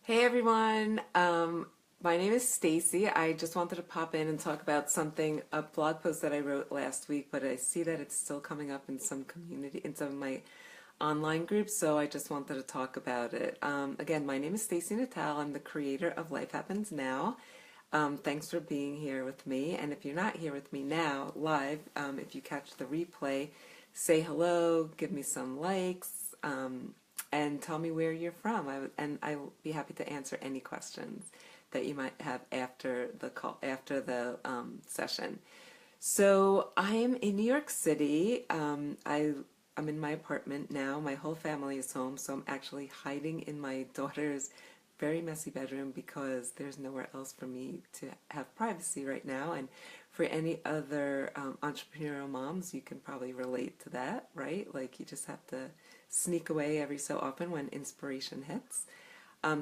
Hey everyone, my name is Stacy. I just wanted to pop in and talk about a blog post that I wrote last week, but I see that it's still coming up in in some of my online groups, so I just wanted to talk about it. Again, my name is Stacy Natal. I'm the creator of Life Happens Now. Thanks for being here with me, and if you're not here with me now, live, if you catch the replay, say hello, give me some likes, and tell me where you're from. And I'll be happy to answer any questions that you might have after the call, after the session. So I am in New York City. I'm in my apartment now. My whole family is home, so I'm actually hiding in my daughter's very messy bedroom because there's nowhere else for me to have privacy right now. And for any other entrepreneurial moms, you can probably relate to that, right? Like you just have to sneak away every so often when inspiration hits.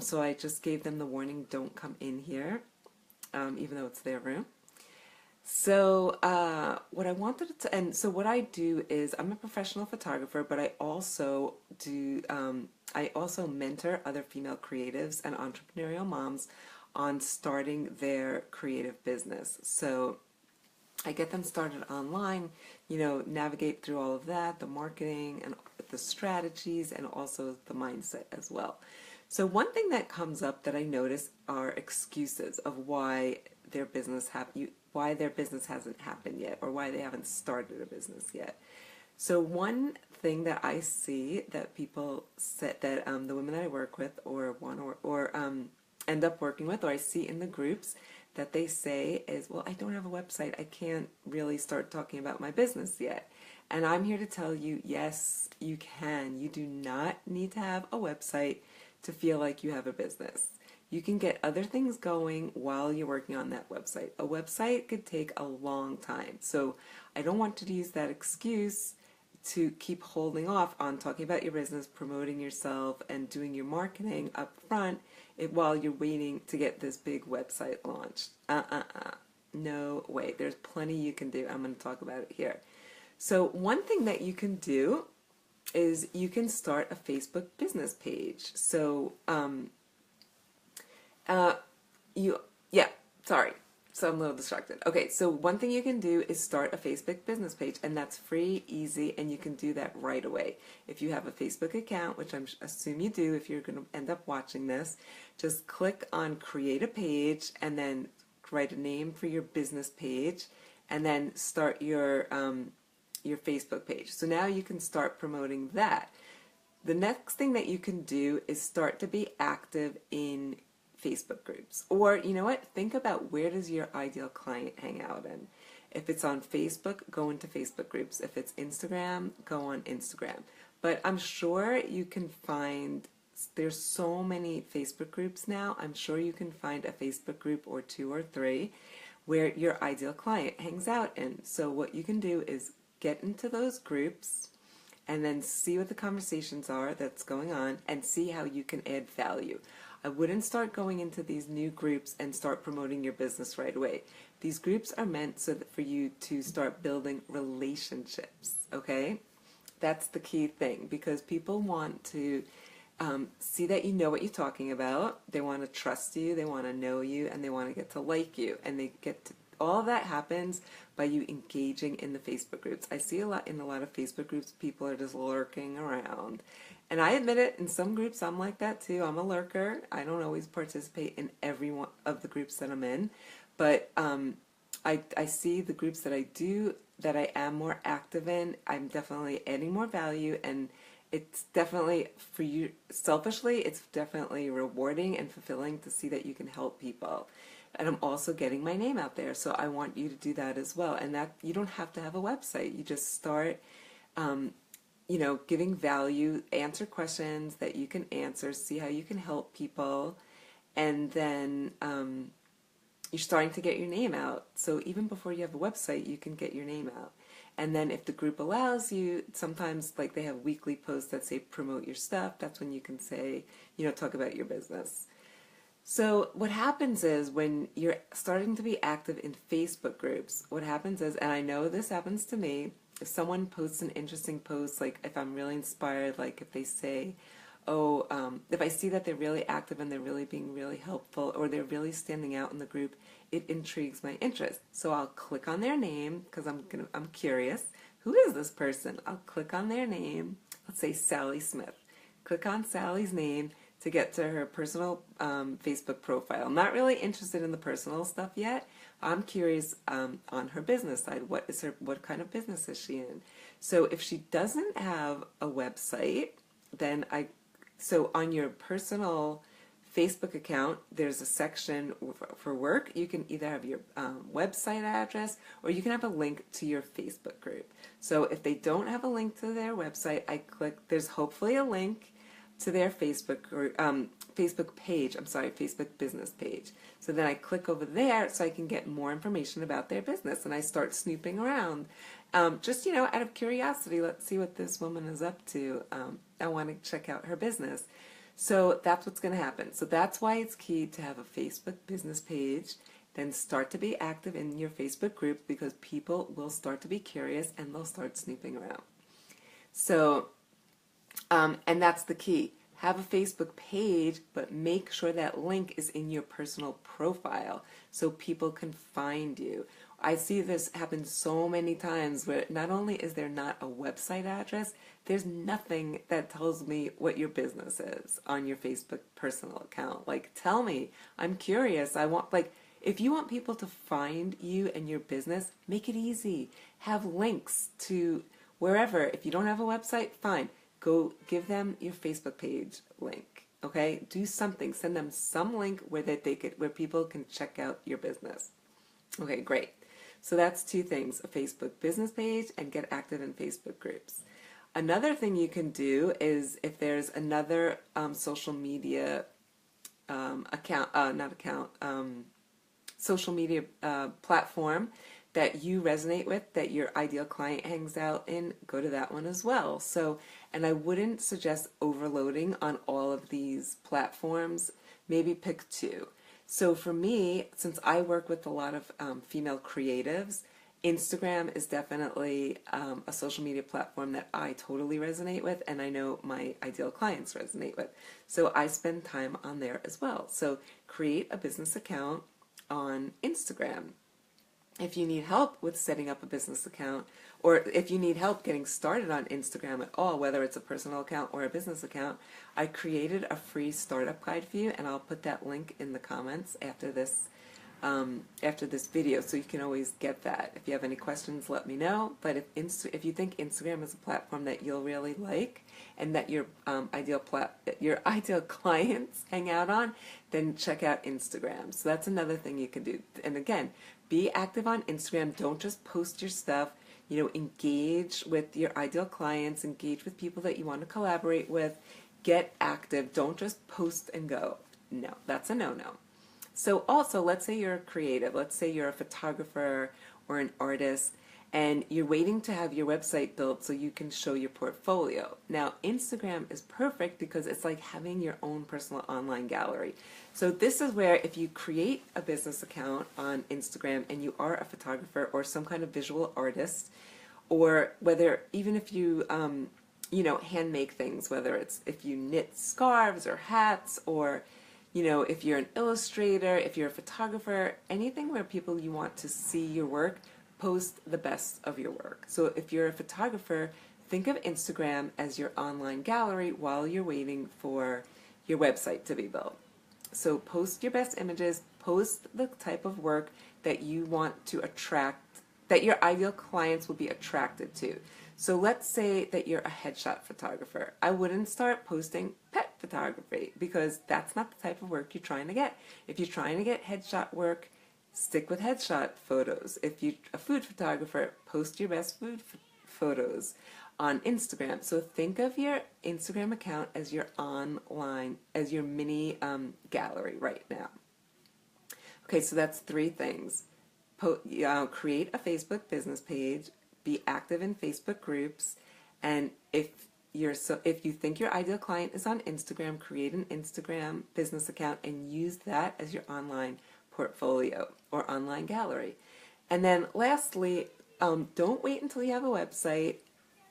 So I just gave them the warning, don't come in here, even though it's their room. So what I wanted to, and so what I do is I'm a professional photographer, but I also mentor other female creatives and entrepreneurial moms on starting their creative business. So I get them started online, navigate through all of that, the marketing and the strategies and also the mindset as well. So one thing that comes up that I notice are excuses of why why their business hasn't happened yet or why they haven't started a business yet. So one thing that I see that people said that the women that I work with or end up working with, or I see in the groups that they say is, well, I don't have a website. I can't really start talking about my business yet. And I'm here to tell you, yes, you can. You do not need to have a website to feel like you have a business. You can get other things going while you're working on that website. A website could take a long time. So I don't want you to use that excuse to keep holding off on talking about your business, promoting yourself, and doing your marketing up front while you're waiting to get this big website launched. No way. There's plenty you can do. I'm going to talk about it here. So one thing that you can do is you can start a Facebook business page. So, So I'm a little distracted. Okay, so one thing you can do is start a Facebook business page, and that's free, easy, and you can do that right away. If you have a Facebook account, which I assume you do if you're going to end up watching this, just click on create a page and then write a name for your business page and then start your Facebook page. So now you can start promoting that. The next thing that you can do is start to be active in Facebook groups. Or, you know what? Think about where does your ideal client hang out in. If it's on Facebook, go into Facebook groups. If it's Instagram, go on Instagram. But I'm sure you can find, there's so many Facebook groups now, I'm sure you can find a Facebook group or two or three where your ideal client hangs out in. So what you can do is get into those groups and then see what the conversations are that's going on and see how you can add value. I wouldn't start going into these new groups and start promoting your business right away. These groups are meant so that for you to start building relationships, okay? That's the key thing, because people want to see that you know what you're talking about. They want to trust you, they want to know you, and they want to get to like you. And all of that happens by you engaging in the Facebook groups. I see in a lot of Facebook groups, people are just lurking around. And I admit it, in some groups I'm like that too. I'm a lurker. I don't always participate in every one of the groups that I'm in. But I see the groups that I am more active in, I'm definitely adding more value, and it's definitely, for you selfishly, it's definitely rewarding and fulfilling to see that you can help people. And I'm also getting my name out there, so I want you to do that as well. And that you don't have to have a website. You just start, giving value, answer questions that you can answer, see how you can help people, and then you're starting to get your name out. So even before you have a website, you can get your name out. And then if the group allows you, sometimes like they have weekly posts that say promote your stuff. That's when you can say, talk about your business. So what happens is when you're starting to be active in Facebook groups, what happens is, and I know this happens to me, if someone posts an interesting post, like if I'm really inspired, like if they say, oh, if I see that they're really active and they're really being really helpful, or they're really standing out in the group, it intrigues my interest. So I'll click on their name because I'm curious. Who is this person? I'll click on their name. Let's say Sally Smith. Click on Sally's name to get to her personal Facebook profile. I'm not really interested in the personal stuff yet. I'm curious on her business side. What kind of business is she in? So if she doesn't have a website, then so on your personal Facebook account, there's a section for work. You can either have your website address, or you can have a link to your Facebook group. So if they don't have a link to their website, I click, there's hopefully a link to their Facebook page, Facebook business page. So then I click over there so I can get more information about their business, and I start snooping around. Just, out of curiosity, let's see what this woman is up to. I want to check out her business. So that's what's going to happen. So that's why it's key to have a Facebook business page, then start to be active in your Facebook group, because people will start to be curious and they'll start snooping around. So, and that's the key. Have a Facebook page, but make sure that link is in your personal profile so people can find you. I see this happen so many times where not only is there not a website address, there's nothing that tells me what your business is on your Facebook personal account. Like, tell me, I'm curious. If you want people to find you and your business, make it easy. Have links to wherever. If you don't have a website, fine. Go give them your Facebook page link. Okay? Do something. Send them some link where people can check out your business. Okay, great. So that's two things: a Facebook business page and get active in Facebook groups. Another thing you can do is, if there's another social media social media platform that you resonate with, that your ideal client hangs out in, go to that one as well. So, and I wouldn't suggest overloading on all of these platforms. Maybe pick two. So for me, since I work with a lot of female creatives, Instagram is definitely a social media platform that I totally resonate with, and I know my ideal clients resonate with. So I spend time on there as well. So create a business account on Instagram. If you need help with setting up a business account, or if you need help getting started on Instagram at all, whether it's a personal account or a business account, I created a free startup guide for you, and I'll put that link in the comments after this video, so you can always get that. If you have any questions, let me know. But if you think Instagram is a platform that you'll really like and that your ideal clients hang out on, then check out Instagram. So that's another thing you can do. And again, be active on Instagram. Don't just post your stuff. Engage with your ideal clients. Engage with people that you want to collaborate with. Get active. Don't just post and go. No, that's a no-no. So also, let's say you're a creative, let's say you're a photographer or an artist, and you're waiting to have your website built so you can show your portfolio. Now, Instagram is perfect because it's like having your own personal online gallery. So this is where, if you create a business account on Instagram and you are a photographer or some kind of visual artist, or even if you hand make things, whether it's if you knit scarves or hats, or if you're an illustrator, if you're a photographer, anything where you want to see your work, post the best of your work. So if you're a photographer, think of Instagram as your online gallery while you're waiting for your website to be built. So post your best images, post the type of work that you want to attract, that your ideal clients will be attracted to. So let's say that you're a headshot photographer. I wouldn't start posting pet photography, because that's not the type of work you're trying to get. If you're trying to get headshot work, stick with headshot photos. If you're a food photographer, post your best food photos on Instagram. So think of your Instagram account as your mini gallery right now. Okay, so that's three things. Create a Facebook business page, be active in Facebook groups, and if you think your ideal client is on Instagram, create an Instagram business account and use that as your online portfolio or online gallery. And then lastly, don't wait until you have a website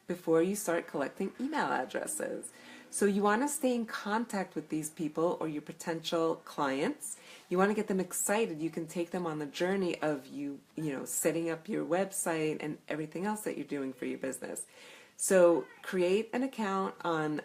before you start collecting email addresses. So you want to stay in contact with these people or your potential clients. You want to get them excited. You can take them on the journey of setting up your website and everything else that you're doing for your business. So create an account on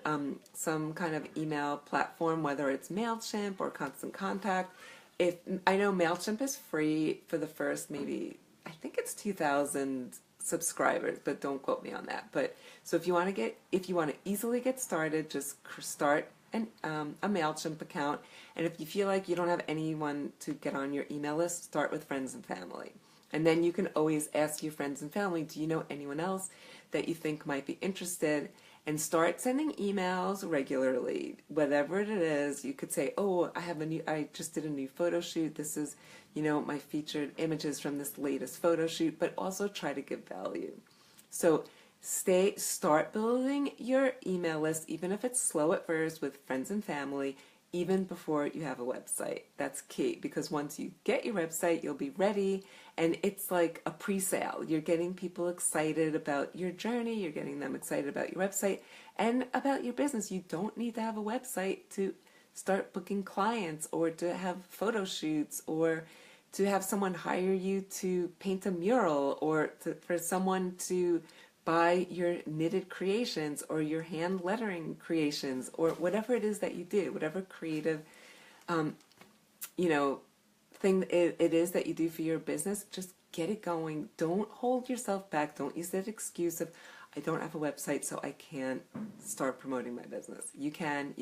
some kind of email platform, whether it's MailChimp or Constant Contact. If I know MailChimp is free for the first maybe, I think it's 2,000 subscribers, but don't quote me on that. But so if you want to easily get started, just start a MailChimp account. And if you feel like you don't have anyone to get on your email list, start with friends and family. And then you can always ask your friends and family, do you know anyone else that you think might be interested? And start sending emails regularly, whatever it is. You could say, oh, I just did a new photo shoot. This is, my featured images from this latest photo shoot, but also try to give value. So start building your email list, even if it's slow at first with friends and family, even before you have a website. That's key, because once you get your website, you'll be ready, and it's like a pre-sale. You're getting people excited about your journey, you're getting them excited about your website and about your business. You don't need to have a website to start booking clients or to have photo shoots or to have someone hire you to paint a mural or for someone to buy your knitted creations or your hand lettering creations or whatever it is that you do, whatever creative, thing it is that you do for your business. Just get it going. Don't hold yourself back. Don't use that excuse of, I don't have a website, so I can't start promoting my business. You can.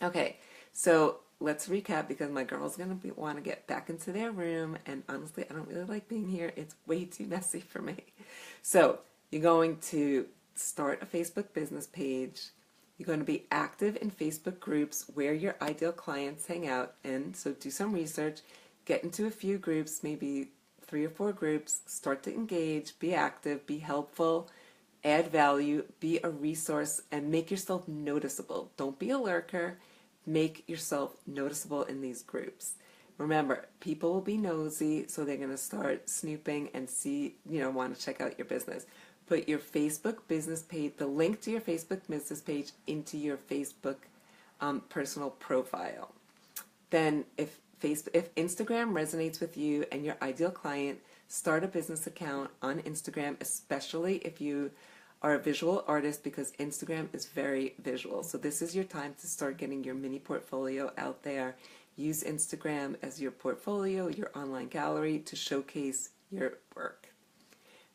Okay, so let's recap, because my girl's going to want to get back into their room, and honestly, I don't really like being here. It's way too messy for me. So you're going to start a Facebook business page. You're going to be active in Facebook groups where your ideal clients hang out in. So do some research, get into a few groups, maybe 3 or 4 groups, start to engage, be active, be helpful, add value, be a resource, and make yourself noticeable. Don't be a lurker. Make yourself noticeable in these groups. Remember, people will be nosy, so they're going to start snooping and see, want to check out your business. Put your Facebook business page, the link to your Facebook business page, into your Facebook personal profile. Then if Instagram resonates with you and your ideal client, start a business account on Instagram, especially if you are a visual artist, because Instagram is very visual. So this is your time to start getting your mini portfolio out there. Use Instagram as your portfolio, your online gallery, to showcase your work.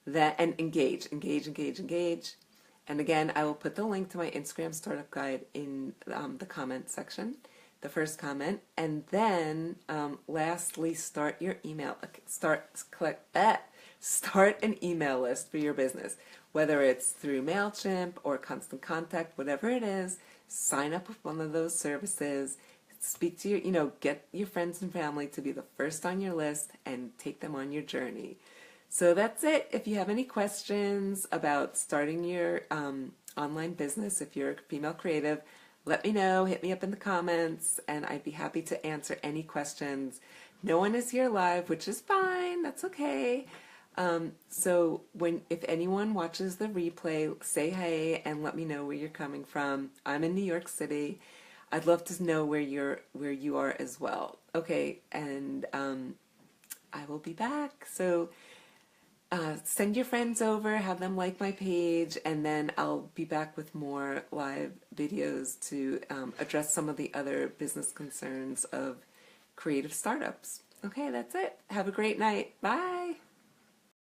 And engage. And again, I will put the link to my Instagram startup guide in the comment section, the first comment. And then lastly, start your email. Start an email list for your business, whether it's through MailChimp or Constant Contact, whatever it is. Sign up with one of those services. Speak to get your friends and family to be the first on your list and take them on your journey. So that's it. If you have any questions about starting your online business, if you're a female creative, let me know. Hit me up in the comments, and I'd be happy to answer any questions. No one is here live, which is fine. That's okay. So if anyone watches the replay, say hey and let me know where you're coming from. I'm in New York City. I'd love to know where you are as well. Okay, and I will be back. So send your friends over, have them like my page, and then I'll be back with more live videos to address some of the other business concerns of creative startups. Okay, that's it. Have a great night. Bye.